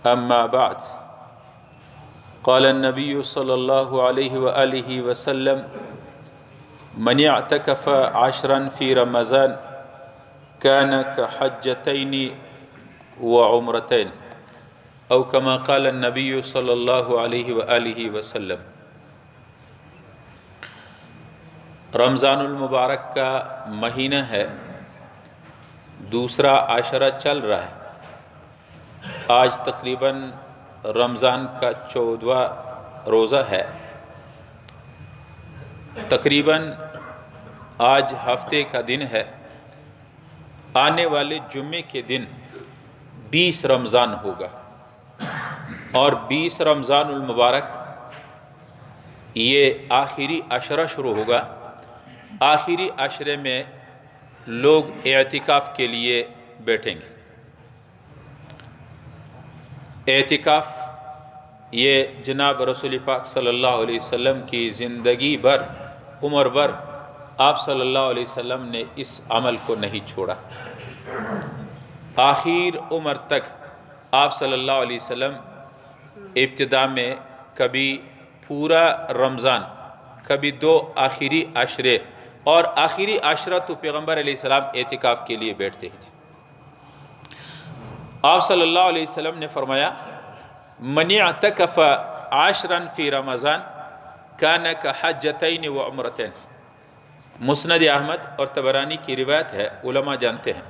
أما بعد قال النبي صلى الله عليه وآله وسلم من اعتكف 10 في رمضان كان كحجتين وعمرتين أو كما قال النبي صلى الله عليه وآله وسلم۔ رمضان المبارک کا مہینہ ہے، دوسرا عشرہ چل رہا ہے۔ آج تقریباً رمضان کا 14واں روزہ ہے۔ تقریباً آج ہفتے کا دن ہے۔ آنے والے جمعے کے دن 20 رمضان ہوگا، اور 20 رمضان المبارک یہ آخری عشرہ شروع ہوگا۔ آخری عشرے میں لوگ اعتکاف کے لیے بیٹھیں گے۔ اعتکاف یہ جناب رسول پاک صلی اللہ علیہ وسلم کی زندگی بھر، عمر بھر آپ صلی اللہ علیہ وسلم نے اس عمل کو نہیں چھوڑا۔ آخر عمر تک آپ صلی اللہ علیہ وسلم ابتدا میں کبھی پورا رمضان، کبھی 2 آخری عشرے، اور آخری عشرہ تو پیغمبر علیہ السلام اعتکاف کے لیے بیٹھتے تھے۔ آپ صلی اللہ علیہ وسلم نے فرمایا من اعتکف 10 فی رمضان کان کحجتین وعمرتین۔ مسند احمد اور طبرانی کی روایت ہے، علماء جانتے ہیں۔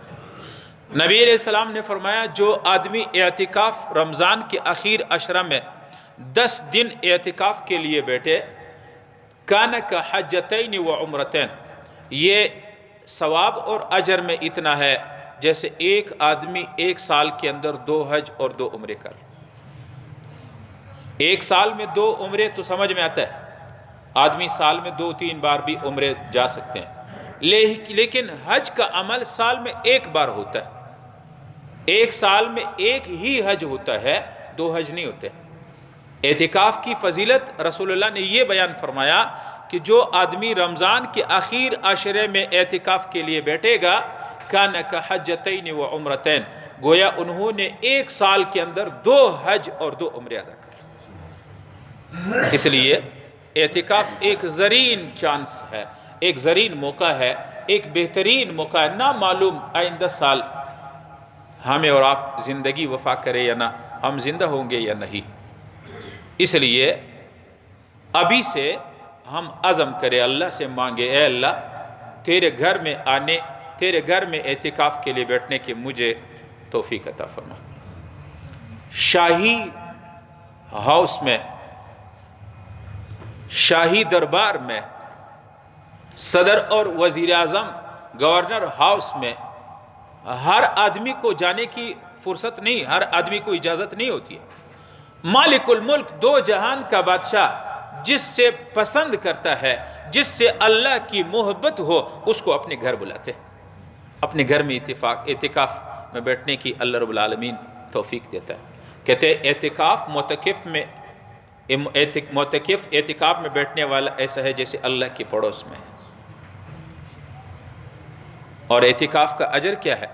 نبی علیہ السلام نے فرمایا جو آدمی اعتکاف رمضان کے آخر عشرہ میں 10 دن اعتکاف کے لیے بیٹھے، کان کحجتین وعمرتین، یہ ثواب اور اجر میں اتنا ہے جیسے ایک آدمی 1 سال کے اندر 2 حج اور 2 عمرے کر۔ 1 سال میں 2 عمرے تو سمجھ میں آتا ہے، آدمی سال میں 2-3 بار بھی عمرے جا سکتے ہیں، لیکن حج کا عمل سال میں 1 بار ہوتا ہے۔ 1 سال میں 1 ہی حج ہوتا ہے، 2 حج نہیں ہوتے۔ اعتکاف کی فضیلت رسول اللہ نے یہ بیان فرمایا کہ جو آدمی رمضان کے آخر عشرے میں اعتکاف کے لیے بیٹھے گا کان کحجتین وعمرتین، گویا انہوں نے 1 سال کے اندر 2 حج اور 2 عمرے ادا کر۔ اس لیے اعتکاف ایک زرین چانس ہے، ایک زرین موقع ہے، ایک بہترین موقع ہے۔ نہ معلوم آئندہ سال ہمیں اور آپ زندگی وفا کرے یا نہ، ہم زندہ ہوں گے یا نہیں۔ اس لیے ابھی سے ہم عزم کرے، اللہ سے مانگے، اے اللہ تیرے گھر میں آنے، تیرے گھر میں اعتکاف کے لیے بیٹھنے کی مجھے توفیق عطا فرما۔ شاہی ہاؤس میں، شاہی دربار میں، صدر اور وزیر اعظم گورنر ہاؤس میں ہر آدمی کو جانے کی فرصت نہیں، ہر آدمی کو اجازت نہیں ہوتی ہے۔ مالک الملک، 2 جہان کا بادشاہ، جس سے پسند کرتا ہے، جس سے اللہ کی محبت ہو، اس کو اپنے گھر بلاتے، اپنے گھر میں اعتکاف میں بیٹھنے کی اللہ رب العالمین توفیق دیتا ہے۔ کہتے ہیں اعتکاف معتکف اعتکاف میں بیٹھنے والا ایسا ہے جیسے اللہ کی پڑوس میں ہے۔ اور اعتکاف کا اجر کیا ہے؟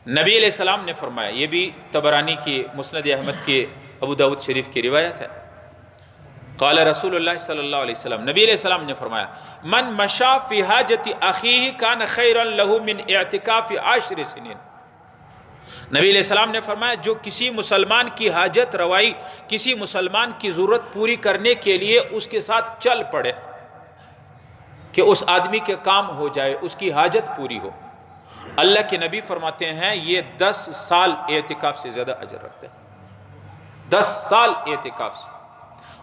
نبی علیہ السلام نے فرمایا، یہ بھی طبرانی کی، مسند احمد کی، ابو داؤد شریف کی روایت ہے۔ قال رسول اللہ صلی اللہ علیہ وسلم، نبی علیہ السلام نے فرمایا من مشا فی حاجت اخیہ کان خیرا لہ من اعتکاف 10 سنین۔ نبی علیہ السلام نے فرمایا جو کسی مسلمان کی حاجت روائی، کسی مسلمان کی ضرورت پوری کرنے کے لیے اس کے ساتھ چل پڑے کہ اس آدمی کے کام ہو جائے، اس کی حاجت پوری ہو، اللہ کے نبی فرماتے ہیں یہ 10 سال اعتکاف سے زیادہ اجر رکھتے ہیں۔ 10 سال اعتکاف سے۔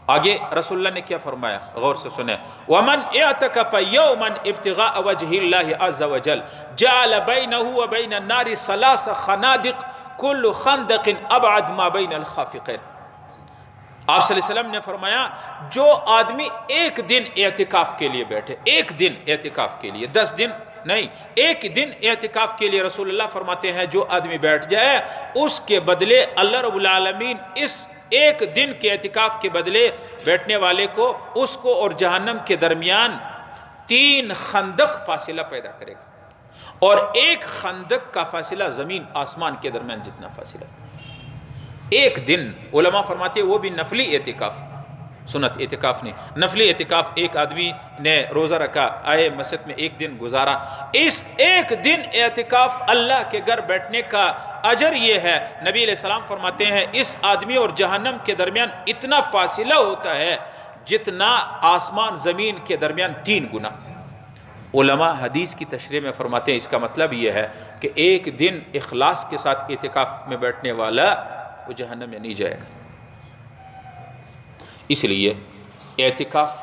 آگے رسول اللہ نے کیا فرمایا، غور سے سنیں، وَمَنْ اِعْتَكَفَ يَوْمًا ابْتِغَاءَ وَجْهِ اللَّهِ عَزَّ وَجَلَ جَعَلَ بَيْنَهُ وَبَيْنَ النَّارِ 3 خَنَادِقٍ كُلُّ خَنْدَقٍ أَبْعَدُ مَا بَيْنَ الْخَافِقَيْنِ۔ آپ صلی اللہ علیہ وسلم نے فرمایا جو آدمی 1 دن اعتکاف کے لیے بیٹھے، 1 دن اعتکاف کے لیے، 10 دن نہیں، 1 دن اعتکاف کے لیے رسول اللہ فرماتے ہیں جو آدمی بیٹھ جائے اس کے بدلے اللہ رب العالمین اس 1 دن کے اعتکاف کے بدلے بیٹھنے والے کو، اس کو اور جہنم کے درمیان 3 خندق فاصلہ پیدا کرے گا، اور 1 خندق کا فاصلہ زمین آسمان کے درمیان جتنا فاصلہ۔ ایک دن علماء فرماتے ہیں وہ بھی نفلی اعتکاف، سنت اعتکاف نہیں، نفلی اعتکاف، ایک آدمی نے روزہ رکھا، آئے مسجد میں ایک دن گزارا، اس ایک دن اعتکاف اللہ کے گھر بیٹھنے کا اجر یہ ہے، نبی علیہ السلام فرماتے ہیں اس آدمی اور جہنم کے درمیان اتنا فاصلہ ہوتا ہے جتنا آسمان زمین کے درمیان 3 گنا۔ علماء حدیث کی تشریح میں فرماتے ہیں اس کا مطلب یہ ہے کہ ایک دن اخلاص کے ساتھ اعتکاف میں بیٹھنے والا وہ جہنم میں نہیں جائے گا۔ اس لیے اعتکاف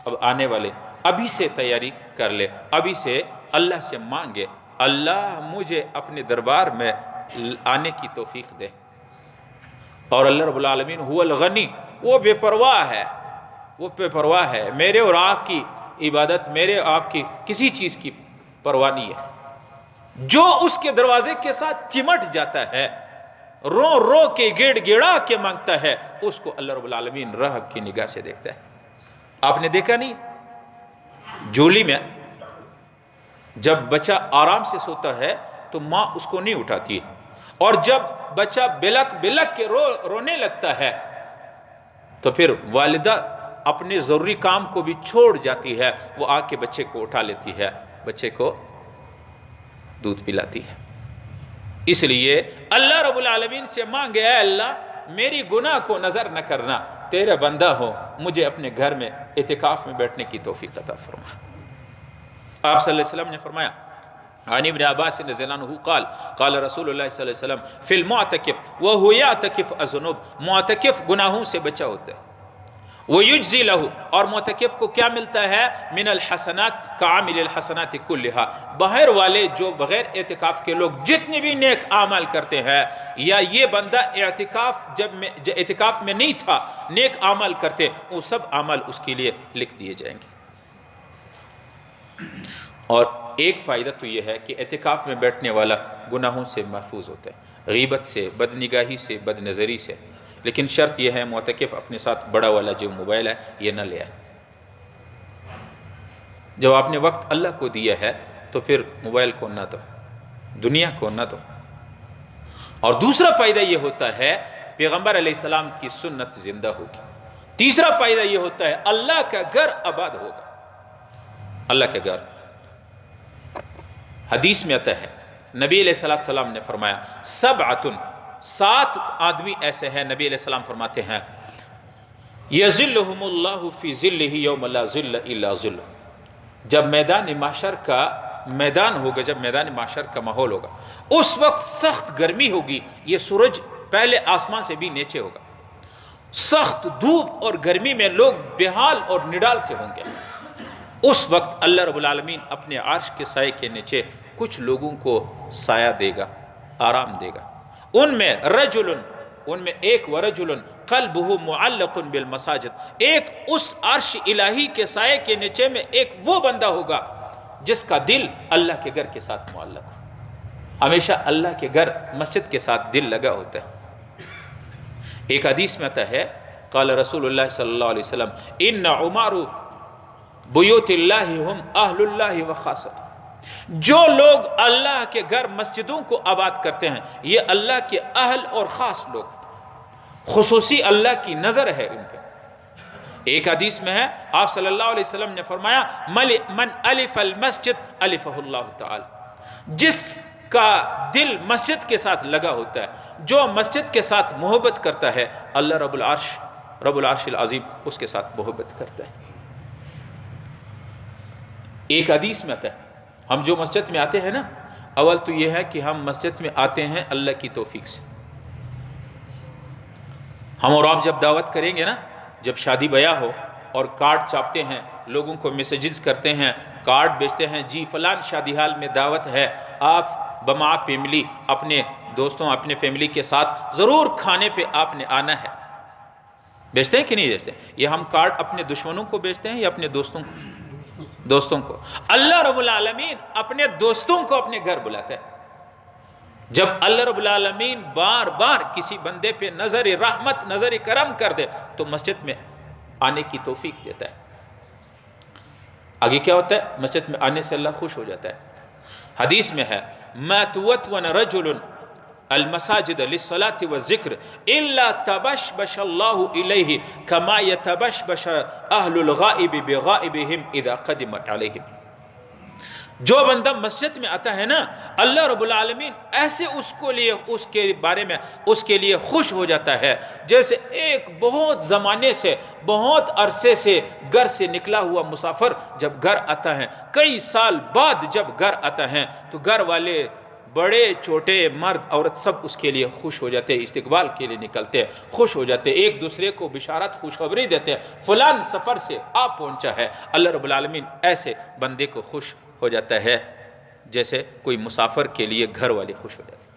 اب آنے والے ابھی سے تیاری کر لے، ابھی سے اللہ سے مانگے، اللہ مجھے اپنے دربار میں آنے کی توفیق دے۔ اور اللہ رب العالمین هو الغنی، وہ بے پرواہ ہے، وہ بے پرواہ ہے، میرے اور آپ کی عبادت، میرے آپ کی کسی چیز کی پرواہ نہیں ہے۔ جو اس کے دروازے کے ساتھ چمٹ جاتا ہے، رو رو کے گیڑ گیڑا کے مانگتا ہے، اس کو اللہ رب العالمین رحم کی نگاہ سے دیکھتا ہے۔ آپ نے دیکھا نہیں جولی میں جب بچہ آرام سے سوتا ہے تو ماں اس کو نہیں اٹھاتی ہے، اور جب بچہ بلک بلک کے رونے لگتا ہے تو پھر والدہ اپنے ضروری کام کو بھی چھوڑ جاتی ہے، وہ آ کے بچے کو اٹھا لیتی ہے، بچے کو دودھ پلاتی ہے۔ اس لیے اللہ رب العالمین سے مانگے، اے اللہ میری گناہ کو نظر نہ کرنا، تیرا بندہ ہو، مجھے اپنے گھر میں اعتکاف میں بیٹھنے کی توفیق عطا فرما۔ آپ صلی اللہ علیہ وسلم نے فرمایا، عن ابن عباس رضی اللہ عنہ قال قال رسول اللہ صلی اللہ علیہ وسلم فی المعتکف وهو یعتکف الذنوب، معتکف گناہوں سے بچا ہوتا ہے، وَيُجْزِي لَهُ، اور معتکف کو کیا ملتا ہے، من الحسنات کعامل الحسنات کلها، باہر والے جو بغیر اعتکاف کے لوگ جتنے بھی نیک اعمال کرتے ہیں، یا یہ بندہ جب اعتکاف میں نہیں تھا نیک اعمال کرتے، وہ سب اعمال اس کے لیے لکھ دیے جائیں گے۔ اور ایک فائدہ تو یہ ہے کہ اعتکاف میں بیٹھنے والا گناہوں سے محفوظ ہوتا ہے، غیبت سے، بد نگاہی سے، بد نظری سے، لیکن شرط یہ ہے معتکف اپنے ساتھ بڑا والا جو موبائل ہے یہ نہ لے آئے۔ جب آپ نے وقت اللہ کو دیا ہے تو پھر موبائل کو نہ دو، دنیا کو نہ دو۔ اور دوسرا فائدہ یہ ہوتا ہے پیغمبر علیہ السلام کی سنت زندہ ہوگی۔ تیسرا فائدہ یہ ہوتا ہے اللہ کا گھر آباد ہوگا، اللہ کا گھر۔ حدیث میں آتا ہے نبی علیہ السلام نے فرمایا 7 آدمی ایسے ہیں، نبی علیہ السلام فرماتے ہیں یظلہم اللہ فی ظلہ یوم لا ظل الا ظلہ، جب میدان محشر کا میدان ہوگا، جب میدان محشر کا ماحول ہوگا، اس وقت سخت گرمی ہوگی، یہ سورج پہلے آسمان سے بھی نیچے ہوگا، سخت دھوپ اور گرمی میں لوگ بحال اور نڈال سے ہوں گے۔ اس وقت اللہ رب العالمین اپنے عرش کے سائے کے نیچے کچھ لوگوں کو سایہ دے گا، آرام دے گا، ان میں ایک ورجل قلبہ معلق بالمساجد، ایک اس عرش الہی کے سائے کے نیچے میں ایک وہ بندہ ہوگا جس کا دل اللہ کے گھر کے ساتھ معلق ہو، ہمیشہ اللہ کے گھر مسجد کے ساتھ دل لگا ہوتا ہے۔ ایک حدیث میں آتا ہے قال رسول اللہ صلی اللہ علیہ وسلم ان عمار بیوت اللہ ہم اہل اللہ و خاصت، جو لوگ اللہ کے گھر مسجدوں کو آباد کرتے ہیں یہ اللہ کے اہل اور خاص لوگ، خصوصی اللہ کی نظر ہے ان پہ۔ ایک حدیث میں ہے آپ صلی اللہ علیہ وسلم نے فرمایا من الف المسجد الفہ اللہ تعالی، جس کا دل مسجد کے ساتھ لگا ہوتا ہے، جو مسجد کے ساتھ محبت کرتا ہے، اللہ رب العرش العظیم اس کے ساتھ محبت کرتا ہے۔ ایک حدیث میں آتا ہے ہم جو مسجد میں آتے ہیں نا، اول تو یہ ہے کہ ہم مسجد میں آتے ہیں اللہ کی توفیق سے۔ ہم اور آپ جب دعوت کریں گے نا، جب شادی بیاہ ہو اور کارڈ چھاپتے ہیں، لوگوں کو میسیجز کرتے ہیں، کارڈ بیچتے ہیں، جی فلان شادی حال میں دعوت ہے، آپ بما فیملی اپنے دوستوں اپنے فیملی کے ساتھ ضرور کھانے پہ آپ نے آنا ہے، بیچتے ہیں کہ نہیں بیچتے؟ یہ ہم کارڈ اپنے دشمنوں کو بیچتے ہیں یا اپنے دوستوں کو؟ اللہ رب العالمین اپنے دوستوں کو اپنے گھر بلاتا ہے۔ جب اللہ رب العالمین بار بار کسی بندے پہ نظر رحمت نظر کرم کر دے تو مسجد میں آنے کی توفیق دیتا ہے۔ آگے کیا ہوتا ہے؟ مسجد میں آنے سے اللہ خوش ہو جاتا ہے۔ حدیث میں ہے ما توتون رجل المساجد للصلاة والذکر الا تبشبش اللہ الیہ کما یتبشبش اہل الغائب بغائبہم اذا قدم علیہم۔ جو بندہ مسجد میں آتا ہے نا، اللہ رب العالمین ایسے اس کے بارے میں اس کے لیے خوش ہو جاتا ہے جیسے ایک بہت زمانے سے، بہت عرصے سے گھر سے نکلا ہوا مسافر جب گھر آتا ہے، کئی سال بعد جب گھر آتا ہے تو گھر والے بڑے چھوٹے مرد عورت سب اس کے لیے خوش ہو جاتے ہیں، استقبال کے لیے نکلتے ہیں، خوش ہو جاتے ہیں، ایک دوسرے کو بشارت خوشخبری دیتے ہیں فلان سفر سے آپ پہنچا ہے۔ اللہ رب العالمین ایسے بندے کو خوش ہو جاتا ہے جیسے کوئی مسافر کے لیے گھر والے خوش ہو جاتے ہیں۔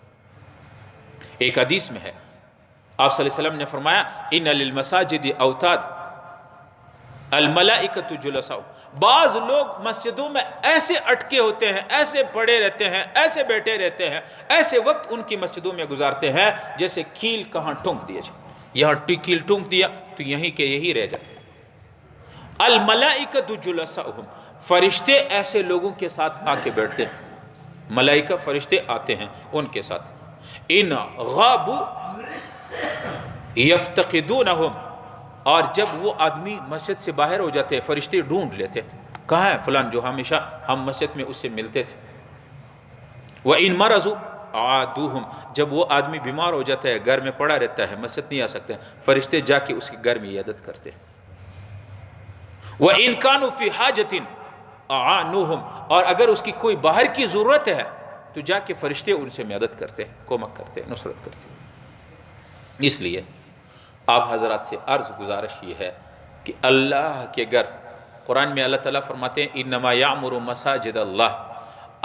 ایک حدیث میں ہے آپ صلی اللہ علیہ وسلم نے فرمایا ان للمساجد اوتاد الملائکۃ جلساء، بعض لوگ مسجدوں میں ایسے اٹکے ہوتے ہیں، ایسے پڑے رہتے ہیں، ایسے بیٹھے رہتے ہیں، ایسے وقت ان کی مسجدوں میں گزارتے ہیں جیسے کیل کہاں ٹونک دیا جائے، یہاں کیل ٹونک دیا تو یہیں کے یہی رہ جاتے ہیں۔ الملائکۃ جلساءہم، فرشتے ایسے لوگوں کے ساتھ آ کے بیٹھتے ہیں، ملائکہ فرشتے آتے ہیں ان کے ساتھ۔ ان غابوا یفتقدونہم، اور جب وہ آدمی مسجد سے باہر ہو جاتے ہیں فرشتے ڈھونڈ لیتے کہاں ہے فلان جو ہمیشہ ہم مسجد میں اس سے ملتے تھے۔ وَإِن مَرَضُوا عَادُوهُمْ، جب وہ آدمی بیمار ہو جاتا ہے گھر میں پڑا رہتا ہے مسجد نہیں آ سکتے فرشتے جا کے اس کے گھر میں عیادت کرتے ہیں۔ وَإِن كَانُوا فِي حَاجَةٍ أَعَانُوهُمْ، اور اگر اس کی کوئی باہر کی ضرورت ہے تو جا کے فرشتے ان سے مدد کرتے ہیں، کومک کرتے ہیں، نصرت کرتے ہیں۔ اس لیے آپ حضرات سے عرض گزارش یہ ہے کہ اللہ کے گھر، قرآن میں اللہ تعالیٰ فرماتے ہیں انما یعمر مساجد اللہ،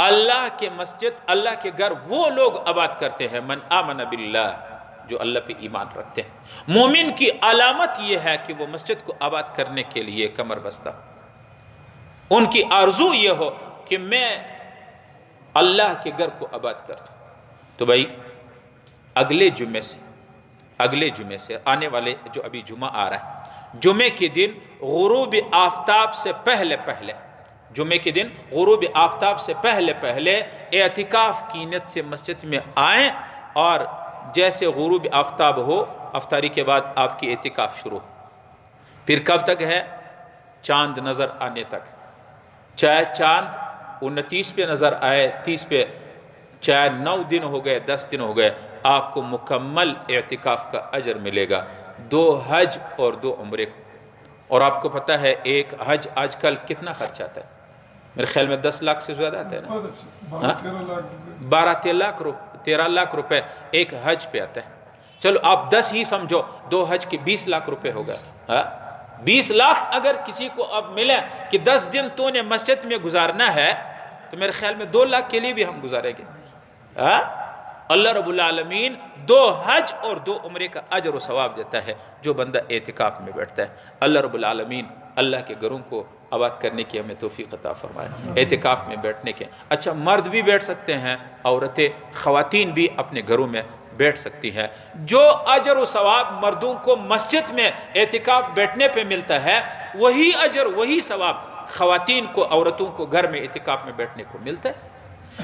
اللہ کے مسجد، اللہ کے گھر وہ لوگ آباد کرتے ہیں من آمن باللہ، جو اللہ پہ ایمان رکھتے ہیں۔ مومن کی علامت یہ ہے کہ وہ مسجد کو آباد کرنے کے لیے کمر بستہ، ان کی آرزو یہ ہو کہ میں اللہ کے گھر کو آباد کر دوں۔ تو بھائی اگلے جمعے سے آنے والے جو ابھی جمعہ آ رہا ہے، جمعے کے دن غروب آفتاب سے پہلے اعتکاف کی نیت سے مسجد میں آئیں، اور جیسے غروب آفتاب ہو افطاری کے بعد آپ کی اعتکاف شروع۔ پھر کب تک ہے؟ چاند نظر آنے تک، چاہے چاند 29 پہ نظر آئے، 30 پہ، چاہے 9 دن ہو گئے، 10 دن ہو گئے، آپ کو مکمل اعتکاف کا اجر ملے گا، 2 حج اور 2 عمرے کو۔ اور آپ کو پتہ ہے ایک حج آج کل کتنا خرچ آتا ہے؟ میرے خیال میں 10 لاکھ سے زیادہ آتا ہے نا، 13 لاکھ روپے ایک حج پہ آتا ہے۔ چلو آپ 10 ہی سمجھو، 2 حج کے 20 لاکھ روپے ہو گئے۔ 20 لاکھ اگر کسی کو اب ملے کہ 10 دن تو نے مسجد میں گزارنا ہے تو میرے خیال میں 2 لاکھ کے لیے بھی ہم گزاریں گے۔ اللہ رب العالمین 2 حج اور 2 عمرے کا اجر و ثواب دیتا ہے جو بندہ اعتکاف میں بیٹھتا ہے۔ اللہ رب العالمین اللہ کے گھروں کو آباد کرنے کی ہمیں توفیق عطا فرمائے، اعتکاف میں بیٹھنے کے۔ اچھا، مرد بھی بیٹھ سکتے ہیں، عورتیں، خواتین بھی اپنے گھروں میں بیٹھ سکتی ہیں۔ جو اجر و ثواب مردوں کو مسجد میں اعتکاف بیٹھنے پہ ملتا ہے، وہی اجر وہی ثواب خواتین کو، عورتوں کو گھر میں اعتکاف میں بیٹھنے کو ملتا ہے۔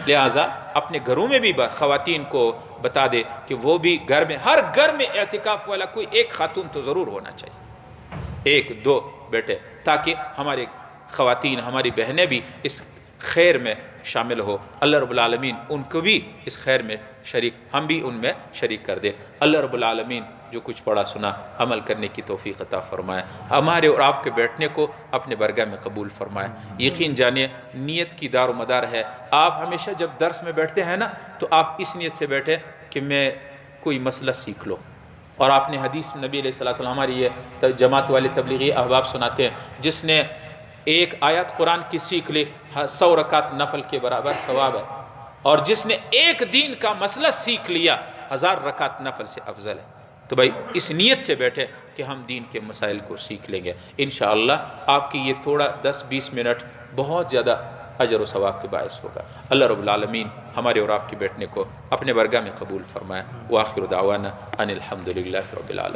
لہٰذا اپنے گھروں میں بھی خواتین کو بتا دے کہ وہ بھی گھر میں، ہر گھر میں اعتکاف والا کوئی ایک خاتون تو ضرور ہونا چاہیے، 1-2 بیٹے، تاکہ ہمارے خواتین، ہماری بہنیں بھی اس خیر میں شامل ہو۔ اللہ رب العالمین ان کو بھی اس خیر میں شریک، ہم بھی ان میں شریک کر دے۔ اللہ رب العالمین جو کچھ پڑھا سنا عمل کرنے کی توفیق عطا فرمائے، ہمارے اور آپ کے بیٹھنے کو اپنے برگاہ میں قبول فرمائے۔ یقین جانیے نیت کی دار و مدار ہے۔ آپ ہمیشہ جب درس میں بیٹھتے ہیں نا تو آپ اس نیت سے بیٹھے کہ میں کوئی مسئلہ سیکھ لوں، اور آپ نے حدیث نبی علیہ الصلوۃ والسلام، ہماری یہ جماعت والے تبلیغی احباب سناتے ہیں، جس نے ایک آیت قرآن کی سیکھ لی 100 رکعت نفل کے برابر ثواب ہے، اور جس نے ایک دین کا مسئلہ سیکھ لیا 1000 رکعت نفل سے افضل ہے۔ تو بھائی اس نیت سے بیٹھے کہ ہم دین کے مسائل کو سیکھ لیں گے، انشاءاللہ آپ کی یہ تھوڑا 10-20 منٹ بہت زیادہ اجر و ثواب کے باعث ہوگا۔ اللہ رب العالمین ہمارے اور آپ کے بیٹھنے کو اپنے برگاہ میں قبول فرمائے۔ وآخر دعوانا ان الحمدللہ رب العالمین۔